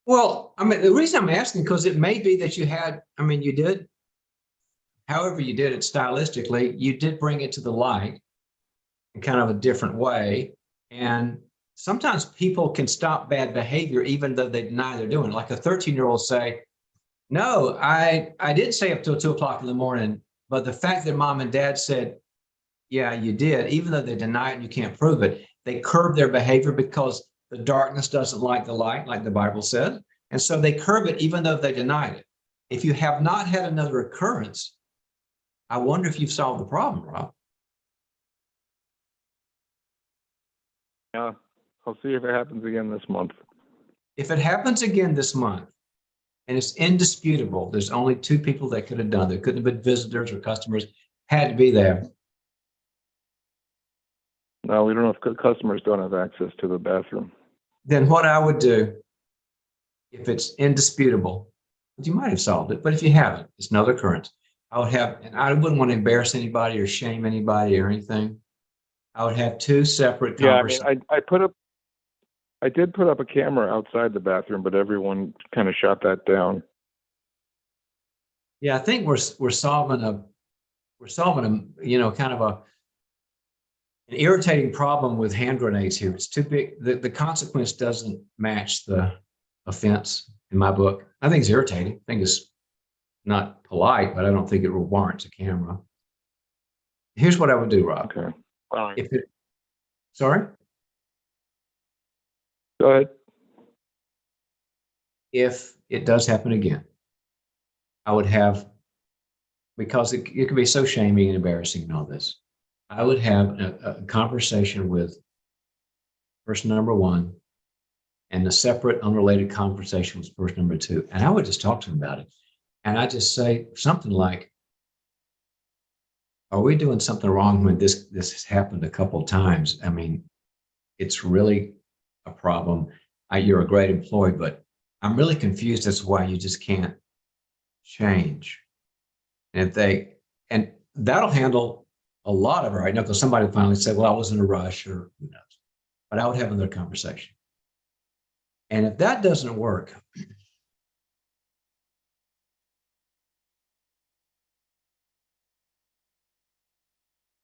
Well, I mean, the reason I'm asking, because it may be that you did, however you did it stylistically, you did bring it to the light in kind of a different way. And sometimes people can stop bad behavior even though they deny they're doing it. Like a 13-year-old say, no, I did stay up till 2 o'clock in the morning, but the fact that mom and dad said, yeah, you did, even though they deny it and you can't prove it, they curb their behavior because the darkness doesn't like the light, like the Bible says. And so they curb it even though they denied it. If you have not had another occurrence, I wonder if you've solved the problem, Rob. Yeah, I'll see if it happens again this month. If it happens again this month, and it's indisputable, there's only 2 people that could have done it. There couldn't have been visitors or customers, had to be there. No, we don't know if customers don't have access to the bathroom. Then what I would do, if it's indisputable, you might have solved it, but if you haven't, it's another occurrence. And I wouldn't want to embarrass anybody or shame anybody or anything. I would have 2 separate conversations. Yeah, I mean, I did put up a camera outside the bathroom, but everyone kind of shot that down. Yeah, I think we're solving an irritating problem with hand grenades here. It's too big. The consequence doesn't match the offense in my book. I think it's irritating. I think it's not polite, but I don't think it warrants a camera. Here's what I would do, Rob. Okay. Fine. If it, sorry? Go ahead. If it does happen again, I would have, because it can be so shaming and embarrassing and all this, I would have a conversation with person number one and a separate unrelated conversation with person number two. And I would just talk to them about it. And I just say something like, are we doing something wrong when this has happened a couple of times? I mean, it's really a problem. You're a great employee, but I'm really confused as to why you just can't change. And and that'll handle a lot of it right now, because somebody finally said, well, I was in a rush, or who knows. But I would have another conversation. And if that doesn't work,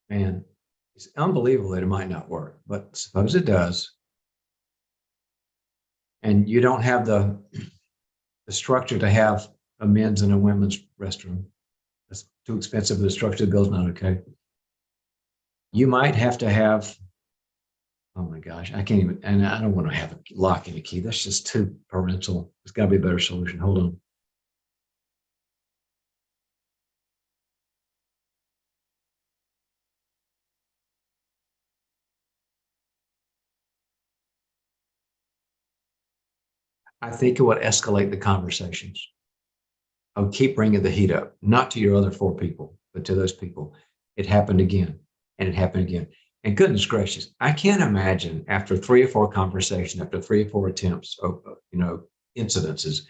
man, it's unbelievable that it might not work, but suppose it does. And you don't have the structure to have a men's and a women's restroom. That's too expensive. The structure of the bill's not okay. You might have to have, oh my gosh, I can't even, and I don't want to have a lock and a key. That's just too parental. There's got to be a better solution. Hold on. I think it would escalate the conversations. I would keep bringing the heat up, not to your other four people, but to those people. It happened again, and it happened again. And goodness gracious, I can't imagine after 3 or 4 conversations, after 3 or 4 attempts, incidences,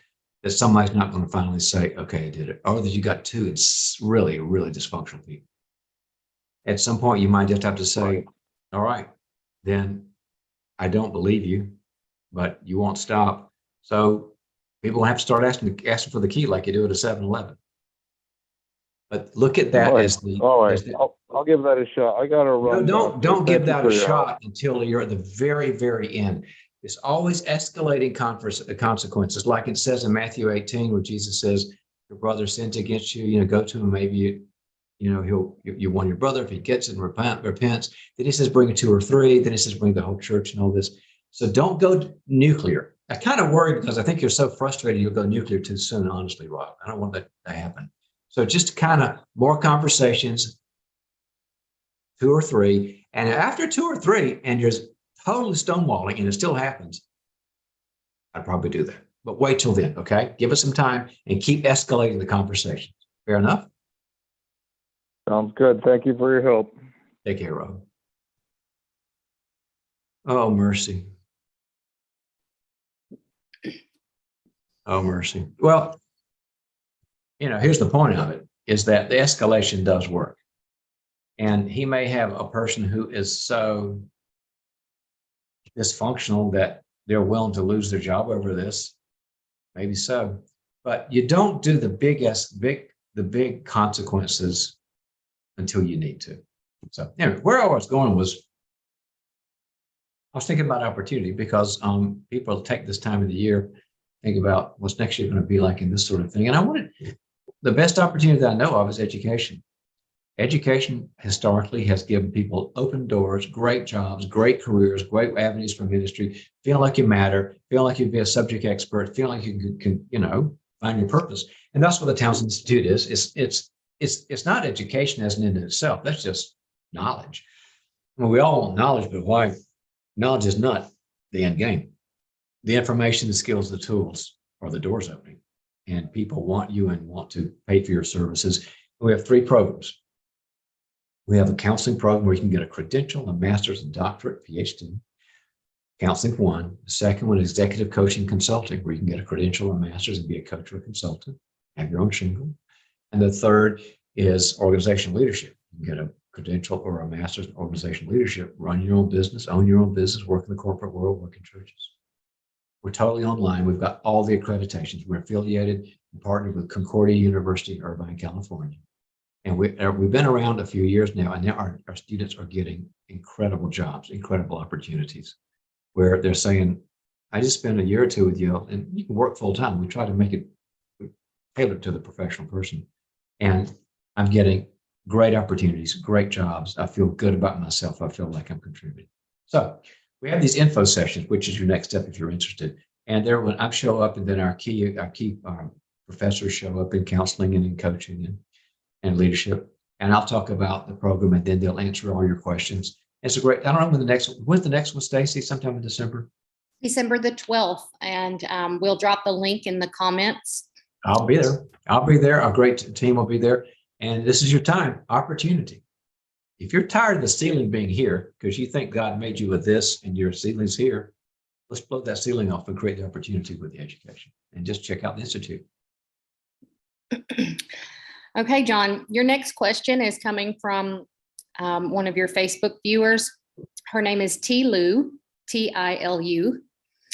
that somebody's not going to finally say, okay, I did it. Or that you got 2, it's really, really dysfunctional people. At some point, you might just have to say, all right, then I don't believe you, but you won't stop. So people have to start asking for the key like you do at a 7-Eleven. But look at that as the. All right. I'll give that a shot. I got to run. No, don't give that a shot help. until you're at the very, very end. It's always escalating consequences, like it says in Matthew 18, where Jesus says, "Your brother sins against you. Go to him. Maybe you want your brother if he gets it and repents." Then he says, "Bring it 2 or 3." Then he says, "Bring the whole church," and all this. So don't go nuclear. I kind of worry because I think you're so frustrated you'll go nuclear too soon. Honestly, Rob, I don't want that to happen. So just kind of more conversations, 2 or 3, and after 2 or 3, and you're totally stonewalling, and it still happens, I'd probably do that. But wait till then, okay? Give us some time and keep escalating the conversation. Fair enough? Sounds good. Thank you for your help. Take care, Rob. Oh, mercy. Oh, mercy. Well, here's the point of it, is that the escalation does work. And he may have a person who is so dysfunctional that they're willing to lose their job over this. Maybe so. But you don't do the big consequences until you need to. So anyway, where I was going was, I was thinking about opportunity, because people take this time of the year, think about what's next year going to be like in this sort of thing. And the best opportunity that I know of is education. Education historically has given people open doors, great jobs, great careers, great avenues for ministry, feel like you matter, feel like you'd be a subject expert, feel like you can find your purpose. And that's what the Townsend Institute is. It's not education as an end in itself. That's just knowledge. Well, we all want knowledge, but why? Knowledge is not the end game. The information, the skills, the tools are the doors opening. And people want you and want to pay for your services. We have 3 programs. We have a counseling program where you can get a credential, a master's, and doctorate, PhD. Counseling 1. The second one is executive coaching consulting, where you can get a credential, a master's, and be a coach or a consultant, have your own shingle. And the third is organizational leadership. You can get a credential or a master's in organizational leadership, run your own business, own your own business, work in the corporate world, work in churches. We're totally online. We've got all the accreditations. We're affiliated and partnered with Concordia University in Irvine, California. And we've been around a few years now, and now our students are getting incredible jobs, incredible opportunities, where they're saying, I just spent a year or two with you, and you can work full time. We try to make it tailored to the professional person. And I'm getting great opportunities, great jobs. I feel good about myself. I feel like I'm contributing. So we have these info sessions, which is your next step if you're interested. And there, when I show up, and then our key professors show up in counseling and in coaching and leadership. And I'll talk about the program, and then they'll answer all your questions. It's a great. I don't know when's the next one, Stacy? Sometime in December. December the 12th, and we'll drop the link in the comments. I'll be there. I'll be there. Our great team will be there. And this is your time, opportunity. If you're tired of the ceiling being here because you think God made you with this and your ceiling's here, let's blow that ceiling off and create the opportunity with the education. And just check out the Institute. Okay, John, your next question is coming from one of your Facebook viewers. Her name is Tilu, Tilu.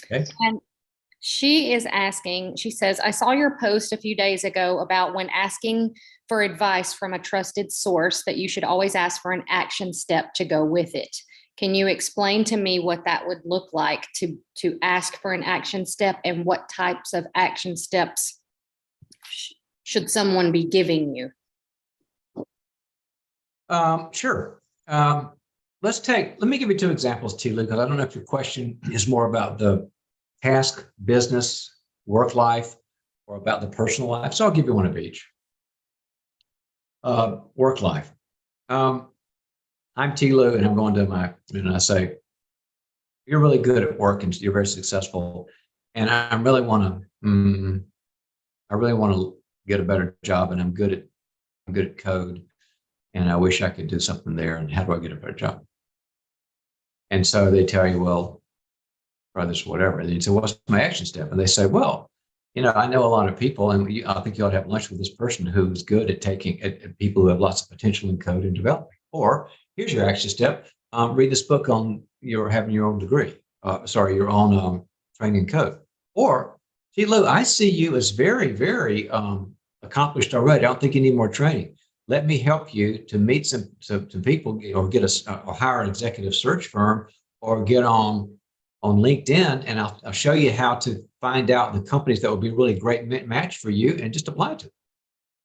Okay. And she is asking, she says, I saw your post a few days ago about when asking for advice from a trusted source that you should always ask for an action step to go with it. Can you explain to me what that would look like to ask for an action step, and what types of action steps should someone be giving you? Sure. Let me give you two examples, Tila, because I don't know if your question is more about the task, business, work life, or about the personal life. So I'll give you one of each. Work life. I'm Tilu, and I'm going to and I say, you're really good at work and you're very successful. And I really want to get a better job, and I'm good at code. And I wish I could do something there. And how do I get a better job? And so they tell you, well, try this, whatever. And you say, what's my action step? And they say, well, I know a lot of people, and I think you ought to have lunch with this person who's good at taking at people who have lots of potential in code and development. Or here's your action step: read this book on having your own degree. Your own training code. Or, gee, Lou, I see you as very, very accomplished already. I don't think you need more training. Let me help you to meet some people, or or hire an executive search firm, or get on LinkedIn, and I'll show you how to find out the companies that would be a really great match for you, and just apply to.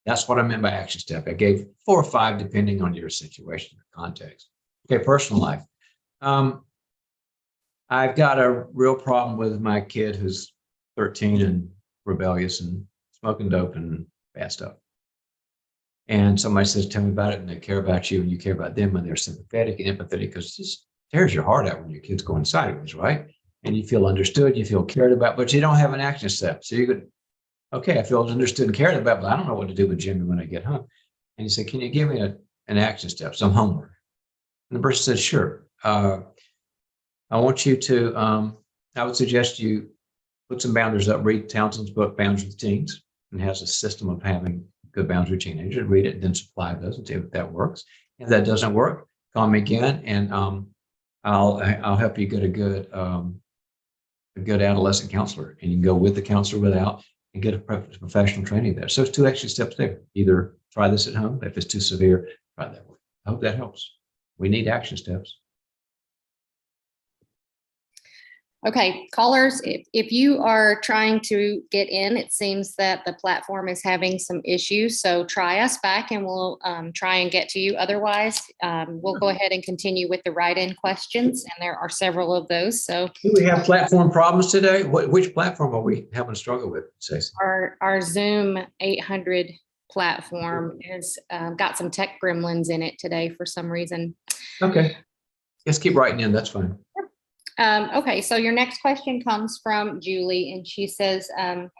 That's what I meant by action step. I gave 4 or 5 depending on your situation or context. Okay, personal life. I've got a real problem with my kid who's 13 and rebellious and smoking dope and bad stuff. And somebody says, tell me about it, and they care about you, and you care about them, and they're sympathetic and empathetic, because it just tears your heart out when your kid's going sideways, right? And you feel understood, you feel cared about, but you don't have an action step. So you could, okay, I feel understood and cared about, but I don't know what to do with Jimmy when I get home. And you say, can you give me an action step, some homework? And the person says, sure. I want you to, I would suggest you put some boundaries up, read Townsend's book, Boundaries with Teens, and has a system of having good boundaries with teenagers. Read it, and then supply those and see if that works. If that doesn't work, call me again, and I'll help you get a good adolescent counselor, and you can go with the counselor without, and get a professional training there. So it's 2 extra steps there. Either try this at home. If it's too severe, try that way. I hope that helps. We need action steps. Okay, callers, if you are trying to get in, it seems that the platform is having some issues. So try us back, and we'll try and get to you. Otherwise, we'll go ahead and continue with the write-in questions, and there are several of those. So do we have platform problems today? Which platform are we having a struggle with, Stacey? Our Zoom 800 platform has got some tech gremlins in it today for some reason. Okay, just keep writing in. That's fine. Okay, so your next question comes from Julie, and she says,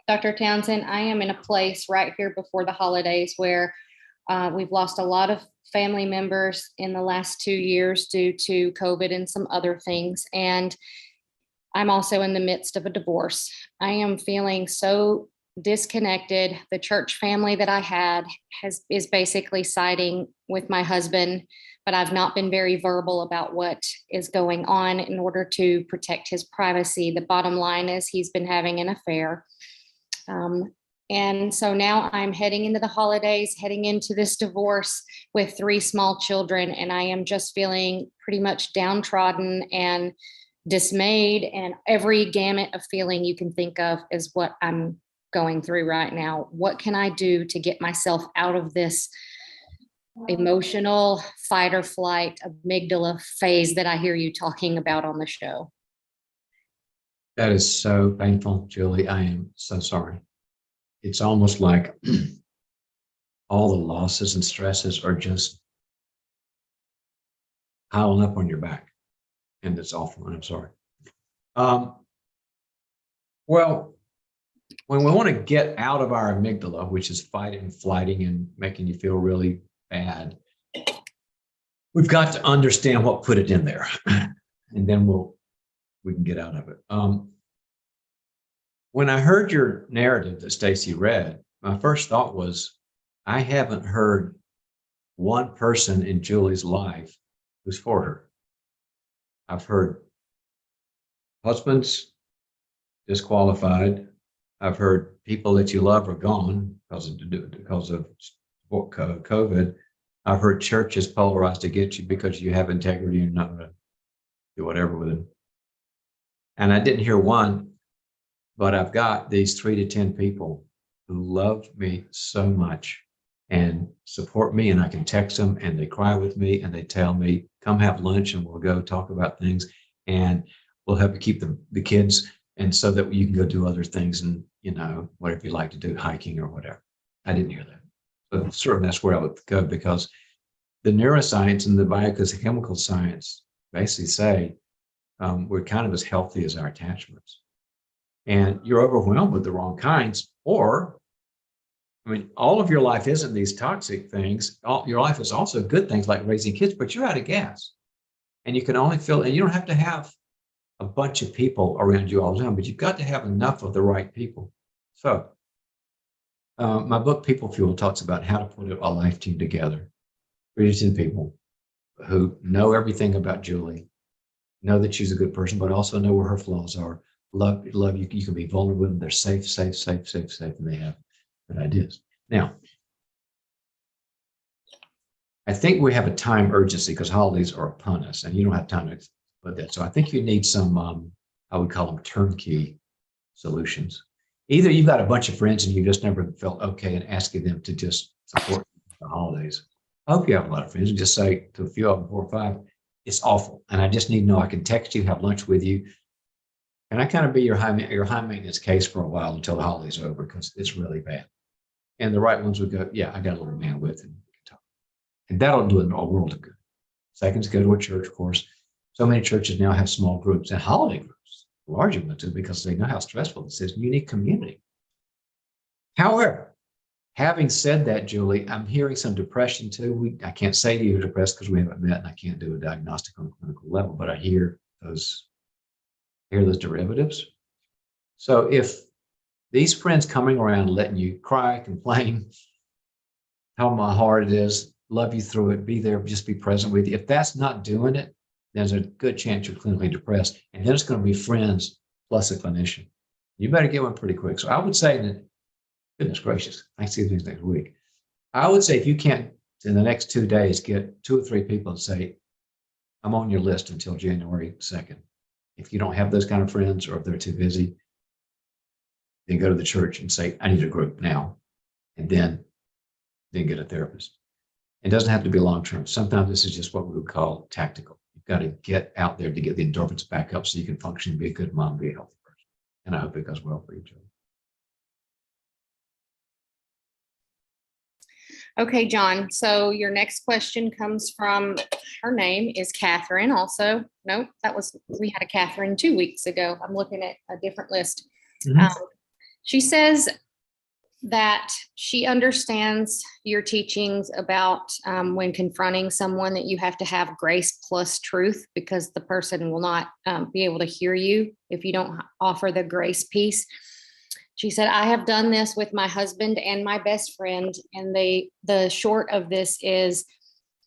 Dr. Townsend, I am in a place right here before the holidays where we've lost a lot of family members in the last 2 years due to COVID and some other things. And I'm also in the midst of a divorce. I am feeling so disconnected. The church family that I had is basically siding with my husband, but I've not been very verbal about what is going on in order to protect his privacy. The bottom line is he's been having an affair. And so now I'm heading into the holidays, heading into this divorce with 3 small children, and I am just feeling pretty much downtrodden and dismayed, and every gamut of feeling you can think of is what I'm going through right now. What can I do to get myself out of this emotional fight or flight amygdala phase that I hear you talking about on the show? That is so painful, Julie. I am so sorry. It's almost like all the losses and stresses are just piling up on your back. And it's awful. And I'm sorry. Well, when we want to get out of our amygdala, which is fighting, flighting, and making you feel really bad, we've got to understand what put it in there. And then we can get out of it. When I heard your narrative that Stacy read, my first thought was, I haven't heard one person in Julie's life who's for her. I've heard husbands disqualified. I've heard people that you love are gone because of COVID. I've heard churches polarized against you because you have integrity and not going to do whatever with it. And I didn't hear one, but I've got these 3 to 10 people who love me so much and support me, and I can text them and they cry with me and they tell me, come have lunch and we'll go talk about things and we'll help you keep the kids, and so that you can go do other things and, you know, whatever you like to do, hiking or whatever. I didn't hear that. But certainly that's where I would go, because the neuroscience and the biochemical science basically say we're kind of as healthy as our attachments. And you're overwhelmed with the wrong kinds, or, I mean, all of your life isn't these toxic things. Your life is also good things like raising kids, but you're out of gas. And you can only fill, and you don't have to have a bunch of people around you all the time, but you've got to have enough of the right people. So my book, People Fuel, talks about how to put a life team together. 3 to 10 people who know everything about Julie, know that she's a good person, but also know where her flaws are. Love you. You can be vulnerable with them. They're safe, and they have good ideas. Now, I think we have a time urgency because holidays are upon us, and you don't have time to put that. So I think you need some, I would call them turnkey solutions. Either you've got a bunch of friends and you just never felt okay in asking them to just support the holidays. I hope you have a lot of friends and just say to a few of them, 4 or 5, it's awful. And I just need to know I can text you, have lunch with you. And I kind of be your high maintenance case for a while until the holidays are over, because it's really bad. And the right ones would go, yeah, I got a little bandwidth and we can talk. And that'll do a world of good. Seconds, go to a church, of course. So many churches now have small groups and holiday groups, larger ones too, because they know how stressful this is. You need community. However, having said that, Julie, I'm hearing some depression too. I can't say to you you're depressed because we haven't met and I can't do a diagnostic on a clinical level, but I hear those derivatives. So if these friends coming around letting you cry, complain, tell them how hard it is, love you through it, be there, just be present with you. If that's not doing it, there's a good chance you're clinically depressed. And then it's going to be friends plus a clinician. You better get one pretty quick. So I would say that, goodness gracious, I see things next week. I would say if you can't, in the next 2 days, get 2 or 3 people and say, I'm on your list until January 2nd. If you don't have those kind of friends, or if they're too busy, then go to the church and say, I need a group now. And then get a therapist. It doesn't have to be long-term. Sometimes this is just what we would call tactical. You've got to get out there to get the endorphins back up so you can function, be a good mom, be a healthy person. And I hope it goes well for you, Joe. Okay, John. So your next question comes from, her name is Catherine also. No, we had a Catherine 2 weeks ago. I'm looking at a different list. Mm-hmm. She says that she understands your teachings about when confronting someone, that you have to have grace plus truth, because the person will not be able to hear you if you don't offer the grace piece. She said, I have done this with my husband and my best friend. And the short of this is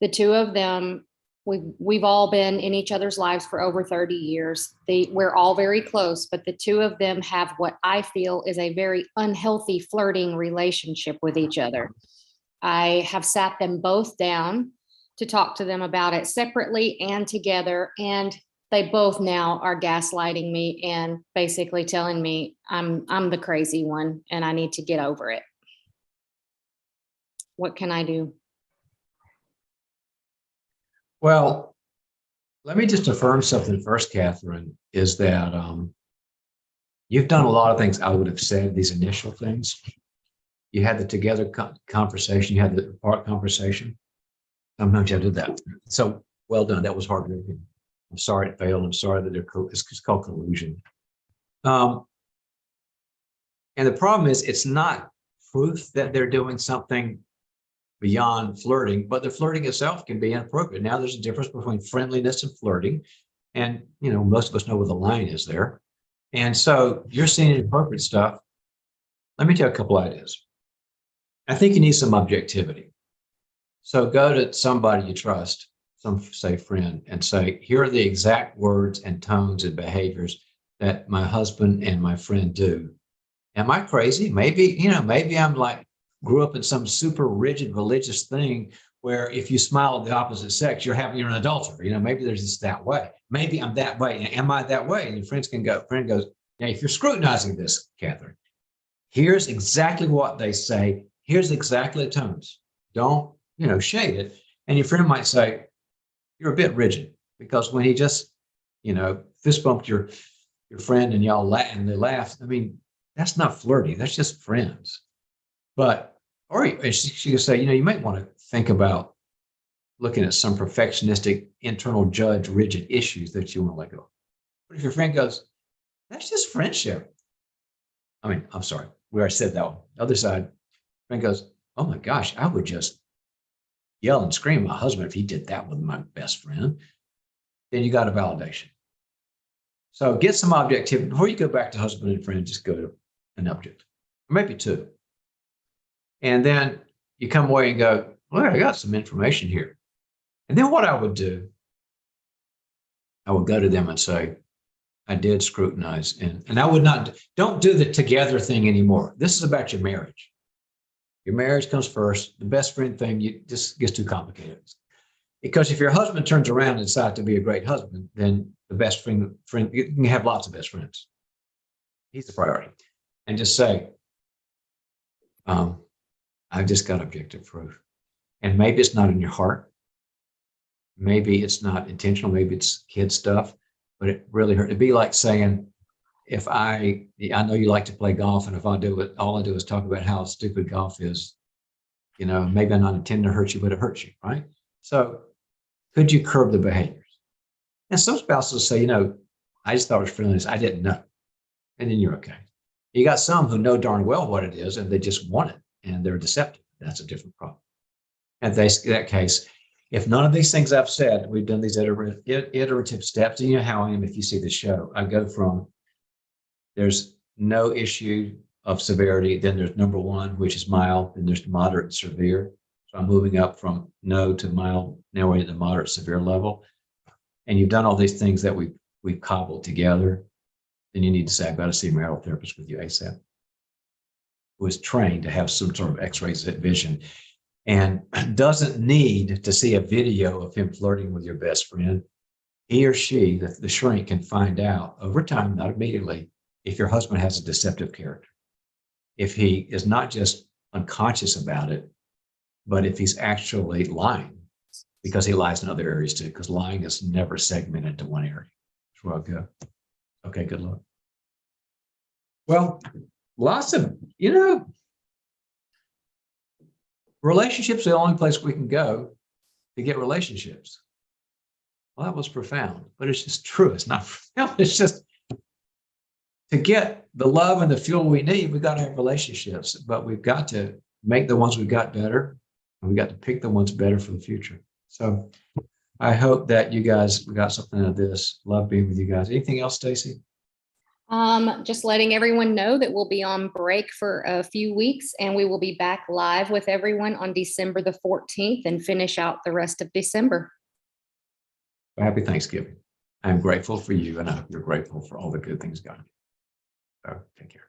the two of them, we've all been in each other's lives for over 30 years. We're all very close, but the two of them have what I feel is a very unhealthy flirting relationship with each other. I have sat them both down to talk to them about it separately and together. And they both now are gaslighting me and basically telling me I'm the crazy one and I need to get over it. What can I do? Well, let me just affirm something first, Catherine, is that you've done a lot of things I would have said, these initial things. You had the together conversation, you had the apart conversation. Sometimes you did that. So well done. That was hard work. I'm sorry it failed. I'm sorry that it's called collusion. And the problem is it's not proof that they're doing something beyond flirting, but the flirting itself can be inappropriate. Now there's a difference between friendliness and flirting. And, most of us know where the line is there. And so you're seeing inappropriate stuff. Let me tell you a couple ideas. I think you need some objectivity. So go to somebody you trust, some say friend, and say, here are the exact words and tones and behaviors that my husband and my friend do. Am I crazy? Maybe, maybe I'm like, grew up in some super rigid religious thing where if you smile at the opposite sex, you're an adulterer. Maybe there's just that way. Maybe I'm that way. Am I that way? And your friend goes, yeah, if you're scrutinizing this, Catherine, here's exactly what they say. Here's exactly the tones. Don't, shade it. And your friend might say, you're a bit rigid, because when he just, fist bumped your friend and y'all and they laughed. I mean, that's not flirty. That's just friends. But, or she could say, you might want to think about looking at some perfectionistic internal judge rigid issues that you want to let go. But if your friend goes, that's just friendship. I mean, I'm sorry, we already said that one. The other side, friend goes, oh my gosh, I would just yell and scream at my husband if he did that with my best friend. Then you got a validation. So get some objectivity. Before you go back to husband and friend, just go to an object, or maybe two. And then you come away and go, well, I got some information here. And then what I would do, I would go to them and say, I did scrutinize. And I would not, don't do the together thing anymore. This is about your marriage. Your marriage comes first. The best friend thing, just gets too complicated. Because if your husband turns around and decides to be a great husband, then the best friend, you can have lots of best friends. He's the priority. And just say, I've just got objective proof. And maybe it's not in your heart. Maybe it's not intentional. Maybe it's kid stuff, but it really hurt. It'd be like saying, if I know you like to play golf, and if I do it, all I do is talk about how stupid golf is, maybe I'm not intending to hurt you, but it hurts you, right? So could you curb the behaviors? And some spouses say, I just thought it was friendliness. I didn't know. And then you're okay. You got some who know darn well what it is, and they just want it, and they're deceptive. That's a different problem. And in that case, if none of these things I've said, we've done these iterative steps, and you know how I am if you see the show. I go from there's no issue of severity, then there's number one, which is mild, then there's moderate and severe. So I'm moving up from no to mild, now we're at the moderate severe level. And you've done all these things that we've cobbled together, then you need to say, I've got to see a marital therapist with you ASAP, who is trained to have some sort of x-rays vision and doesn't need to see a video of him flirting with your best friend. He or she, the shrink, can find out over time, not immediately, if your husband has a deceptive character. If he is not just unconscious about it, but if he's actually lying, because he lies in other areas too, because lying is never segmented to one area. That's where I'll go. Okay, good luck. Well, lots of, relationships are the only place we can go to get relationships. Well, that was profound, but it's just true. It's not, it's just to get the love and the fuel we need, we've got to have relationships, but we've got to make the ones we've got better, and we've got to pick the ones better for the future. So I hope that you guys got something out of this. Love being with you guys. Anything else, Stacy? Just letting everyone know that we'll be on break for a few weeks, and we will be back live with everyone on December the 14th and finish out the rest of December. Happy Thanksgiving. I'm grateful for you, and I hope you're grateful for all the good things God did. So take care.